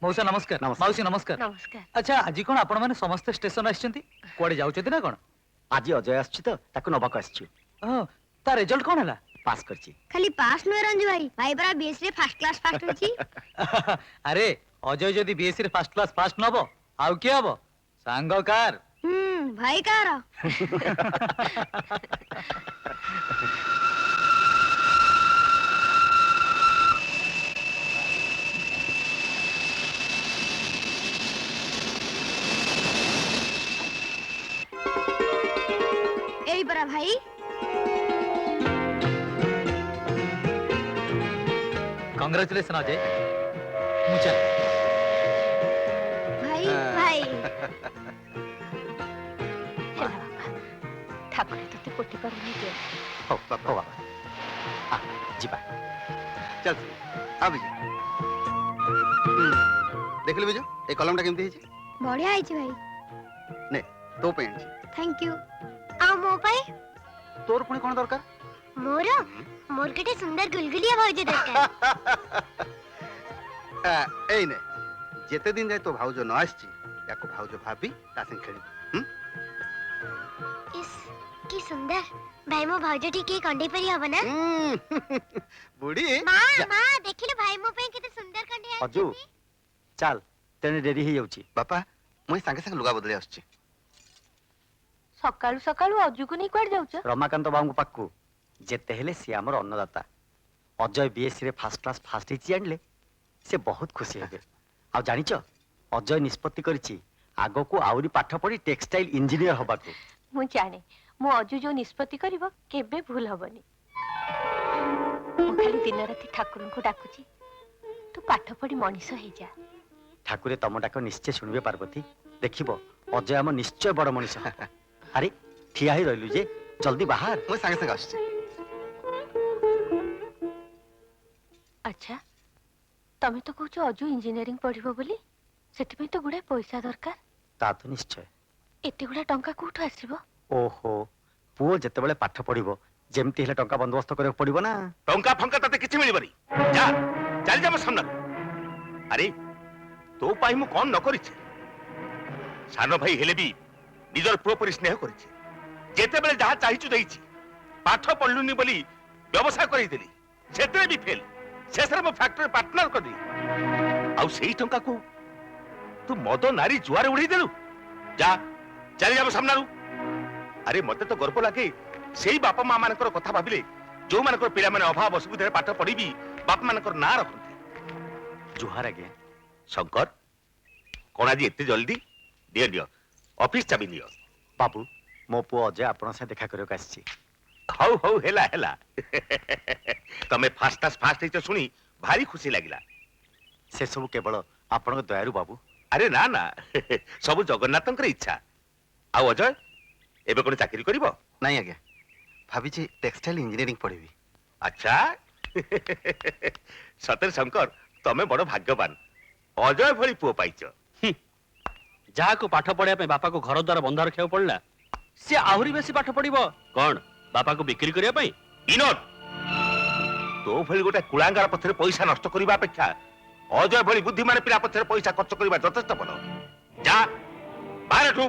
मौसा नमस्कार मौसी नमस्कार नमस्कार। अच्छा आज कौन आपण मैंने समस्त स्टेशन आछंती कोडे जाउछथि ना कोन आज अजय आछि तो ताको नबाक आछि ओ ता रिजल्ट कोन हला पास करछि खाली पास न रंजू भाई भाई बरा बीएस रे फर्स्ट क्लास पास होची। अरे अजय जदि बीएससी रे फर्स्ट क्लास पास नबो आउ के हबो सांगकार भाई कार एई बरा भाई कांग्रेचुलेशन अजय मुचल भाई भाई ହେଲା ବାପା ଠାକୁର ତତେ କୋଟି କର ନାହିଁ ଦିଅ। हो बाबा आ जिबा चल आ बिजू देख ले बिजू ए कलम टा केमती हिची बढ़िया आइची भाई ने तो पे हिची थैंक यू आ मो पाई तोर पुणी कोन दरकार मोर मोर केटे सुंदर गुलगुलिया भाउज दरकार एई ने जेते दिन जाय तो भाउज न आछी याको भाउज भाभी ता संग खेली इस की सुंदर भाई मो भाउज टी के कंडे परी हबो ना बुढ़ी मां मां देखिले भाई मो पे केते सुंदर कंडे अजू चल तेने डेरी ही जाउची बापा मुई संगे संग लुगा बदली आछी सकाळू सकाळू अजुको नहीं क्वाड जाउछ रमाकांत बाबू पाखु जेते हेले सी हमर अन्नदाता अजय बीएससी रे फर्स्ट क्लास फास्ट हिची आनले से बहुत खुशी हेबे आ जानिच अजय निष्पत्ति करछि आगो को आउरी पाठ पढ़ी टेक्सटाइल इंजीनियर हबा को मु जाने मो अजू जो निष्पत्ति करिवो केबे भूल हबनी मु खाली दिन राति ठाकुर को डाकुची तू पाठ पढ़ी मनीष हे जा ठाकुरे तम डाक निश्चय सुनिबे पार्वती देखिबो अजय हम निश्चय बड़ मनीष अरे ठिया ही रहलु जे जल्दी बाहर मुई संगे संग आछी अच्छा तमे तो कहूछ अजू इंजीनियरिंग पढ़िबो बोली सेति पे तो गुडे पैसा दरकार ता तो निश्चय एते गुडा टंका कोठु आसीबो ओहो पुओ जेतेबेले पाठ पढ़िबो जेमती हेले टंका बंदोबस्त करे पड़िबो ना टंका फंका तते किछि मिलिबनी जा चल जा सामना अरे तो पाई मु कोन न करिछे सानो भाई हेले भी निजर पुओ पर स्नेह करिछे जेतेबेले जहा चाहिछु देइछि पाठ पढलुनी बोली व्यवसाय करै देली सेते भी फेल शेषरे मो फैक्ट्री पार्टनर कर दी आउ सेही टंका को तू मद नारी जुआरे उड़ी देलु जा चली जा सामना अरे मते तो गर्व लागे सेही बापा मां मानकर कथा भाबिले जो मानकर पिला माने अभाव असुविधा पाठ पढ़ी बापा मानकर ना रखते जुहार आगे शंकर कौन आज एते जल्दी दियो दियो ऑफिस चाबी दियो बाबू मो पुओ अजय आपण से देखा करियो कासची हौ हौ हेला हेला तमे फास्ट तो सुनी भारी खुशी लागिला से सब केवल आपण दयारु बाबू अरे ना ना सब जगन्नाथंकर इच्छा आ अजय एबे कोन चाकरी करिवो नहीं आज्ञा भाभी जी टेक्सटाइल इंजीनियरिंग पढ़ी अच्छा सतर शंकर तमे बड़ भाग्यवान अजय भली पुओ पाइछ जहा को पाठ पढ़िया पे बापा को घर द्वार बंधा रखिया पड़ला से आहुरी बेसी पाठ पढ़िबो कोन बापा को बिक्री करिया पई इनोट तो भली गोटे कुलांगार पथरे पैसा नष्ट करिबा अपेक्षा अजय भली बुद्धिमान पिला पथरे पैसा खर्च करिबा यथेष्ट भलो जा बाहर ठू